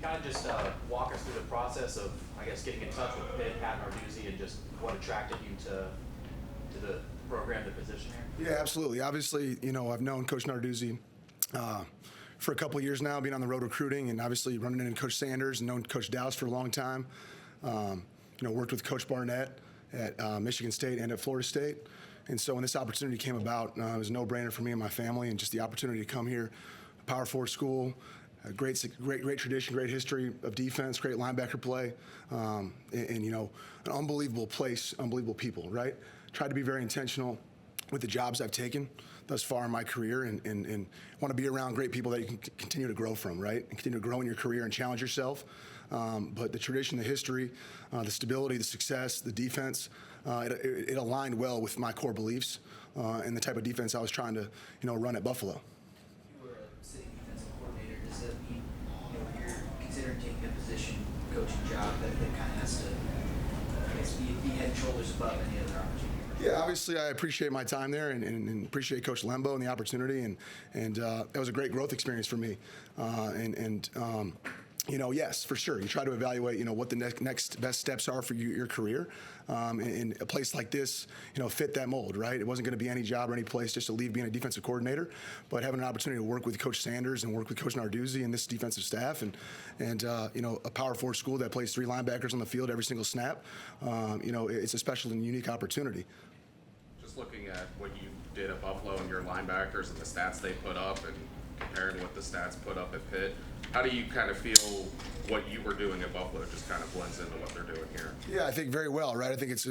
kind of just walk us through the process of, I guess, getting in touch with Pitt, Pat Narduzzi, and just what attracted you to the program, the position here? Yeah, absolutely. Obviously, I've known Coach Narduzzi for a couple of years now, being on the road recruiting, and obviously running into Coach Sanders and known Coach Dowse for a long time. Worked with Coach Barnett at Michigan State and at Florida State. And so when this opportunity came about, it was a no-brainer for me and my family, and just the opportunity to come here, a Power 4 school, a great tradition, great history of defense, great linebacker play, and an unbelievable place, unbelievable people, right? Tried to be very intentional with the jobs I've taken thus far in my career, and want to be around great people that you can continue to grow from, right? And continue to grow in your career and challenge yourself. But the tradition, the history, the stability, the success, the defense, it aligned well with my core beliefs and the type of defense I was trying to, run at Buffalo. You were a city defensive coordinator. Does that mean, you're considering taking a position, coaching job that kind of has to, I guess, be head and shoulders above any other opportunity? Yeah, obviously I appreciate my time there and appreciate Coach Lembo and the opportunity, and that was a great growth experience for me. Yes, for sure. You try to evaluate, what the next best steps are for your career. And a place like this, fit that mold, right? It wasn't going to be any job or any place just to leave being a defensive coordinator, but having an opportunity to work with Coach Sanders and work with Coach Narduzzi and this defensive staff, and a Power 4 school that plays 3 linebackers on the field every single snap, it's a special and unique opportunity. Just looking at what you did at Buffalo and your linebackers and the stats they put up and comparing what the stats put up at Pitt, how do you kind of feel what you were doing at Buffalo just kind of blends into what they're doing here? Yeah, I think very well, right? I think it's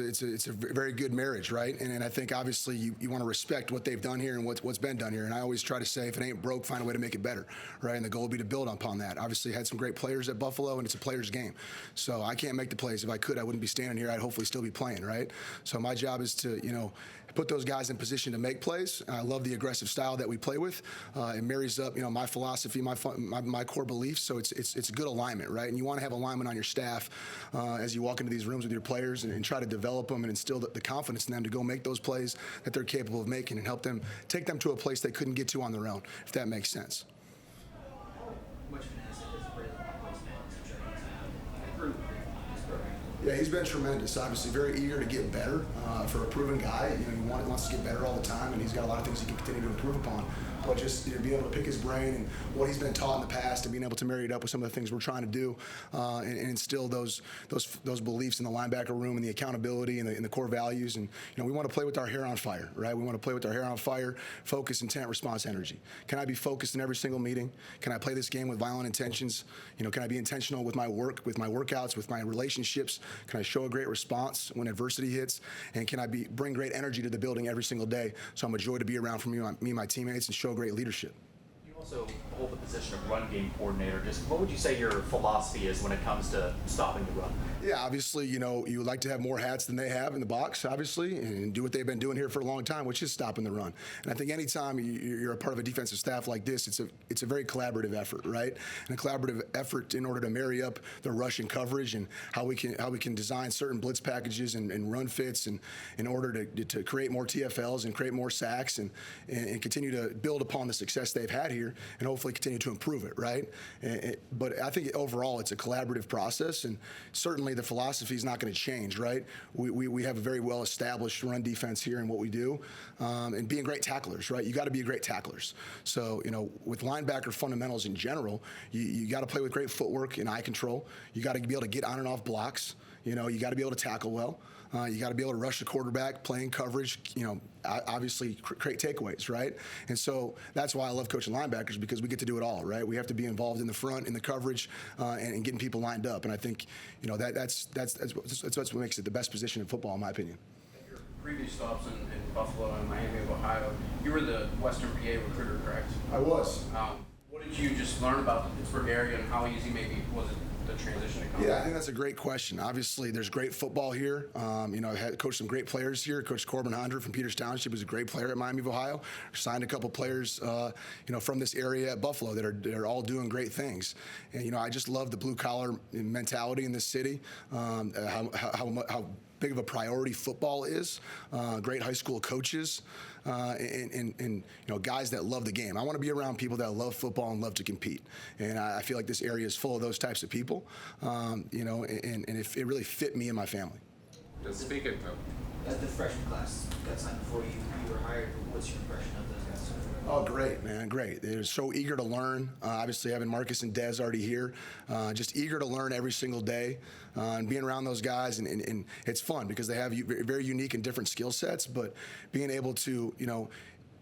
a very good marriage, right? And I think obviously you want to respect what they've done here and what's been done here. And I always try to say, if it ain't broke, find a way to make it better, right? And the goal would be to build upon that. Obviously, had some great players at Buffalo, and it's a player's game. So I can't make the plays. If I could, I wouldn't be standing here. I'd hopefully still be playing, right? So my job is to, put those guys in position to make plays. I love the aggressive style that we play with. It marries up, my philosophy, my core beliefs. So it's a good alignment, right? And you want to have alignment on your staff as you walk into these rooms with your players and try to develop them and instill the confidence in them to go make those plays that they're capable of making and help them take them to a place they couldn't get to on their own, if that makes sense. Much of an asset as a Braylon replacement to group this program? Yeah, he's been tremendous. Obviously, very eager to get better. For a proven guy, he wants to get better all the time, and he's got a lot of things he can continue to improve upon. But just being able to pick his brain and what he's been taught in the past, and being able to marry it up with some of the things we're trying to do, and instill those beliefs in the linebacker room and the accountability and the core values. And we want to play with our hair on fire, right? We want to play with our hair on fire, focus, intent, response, energy. Can I be focused in every single meeting? Can I play this game with violent intentions? Can I be intentional with my work, with my workouts, with my relationships? Can I show a great response when adversity hits? And can I bring great energy to the building every single day? So I'm a joy to be around for me and my teammates, and show great leadership. You also hold the position of run game coordinator. Just what would you say your philosophy is when it comes to stopping the run? Yeah, obviously, you would like to have more hats than they have in the box, obviously, and do what they've been doing here for a long time, which is stopping the run. And I think anytime you're a part of a defensive staff like this, it's a very collaborative effort, right? And a collaborative effort in order to marry up the rush and coverage and how we can design certain blitz packages and run fits and in order to create more TFLs and create more sacks and continue to build upon the success they've had here and hopefully continue to improve it, right? But I think overall it's a collaborative process, and certainly the philosophy is not going to change, right? We have a very well-established run defense here in what we do, and being great tacklers, right? You got to be great tacklers. So, with linebacker fundamentals in general, you got to play with great footwork and eye control. You got to be able to get on and off blocks. You got to be able to tackle well. You got to be able to rush the quarterback, playing coverage, obviously create takeaways, right? And so that's why I love coaching linebackers, because we get to do it all, right? We have to be involved in the front, in the coverage, and getting people lined up. And I think, that's what makes it the best position in football, in my opinion. Your previous stops in Buffalo and Miami of Ohio, you were the Western PA recruiter, correct? I was. What did you just learn about the Pittsburgh area, and how easy maybe was it the transition to come? Yeah, I think that's a great question. Obviously, there's great football here. I had coached some great players here. Coach Corbin Hundred from Peters Township was a great player at Miami of Ohio. Signed a couple players, from this area at Buffalo that are all doing great things. And I just love the blue collar mentality in this city. How big of a priority football is, great high school coaches, and guys that love the game. I want to be around people that love football and love to compete, and I feel like this area is full of those types of people, and it really fit me and my family. Speaking of, As the freshman class got signed before you were hired, what's your impression of those guys? Oh, great, man, great. They're so eager to learn. Obviously, having Marcus and Dez already here, just eager to learn every single day, and being around those guys, and it's fun because they have very unique and different skill sets, but being able to,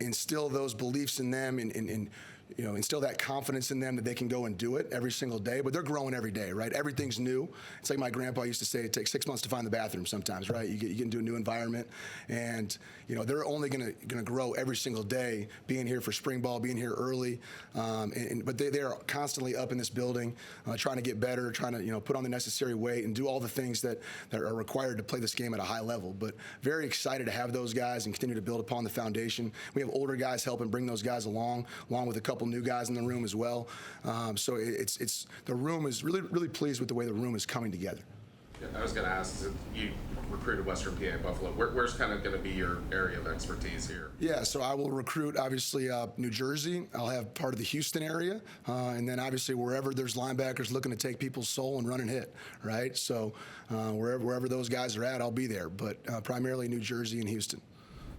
instill those beliefs in them and instill that confidence in them that they can go and do it every single day. But they're growing every day, right? Everything's new. It's like my grandpa used to say, it takes 6 months to find the bathroom sometimes, right? You get into a new environment, and they're only gonna grow every single day, being here for spring ball, being here early. But they are constantly up in this building, trying to get better, trying to put on the necessary weight and do all the things that are required to play this game at a high level. But very excited to have those guys and continue to build upon the foundation. We have older guys helping bring those guys along with a couple new guys in the room as well. So it's the room is really pleased with the way the room is coming together. yeah, I was going to ask, you recruited Western PA and Buffalo. Where's kind of going to be your area of expertise here? Yeah, so I will recruit, obviously, New Jersey. I'll have part of the Houston area, and then obviously wherever there's linebackers looking to take people's soul and run and hit, right? So wherever those guys are at, I'll be there, but primarily New Jersey and Houston.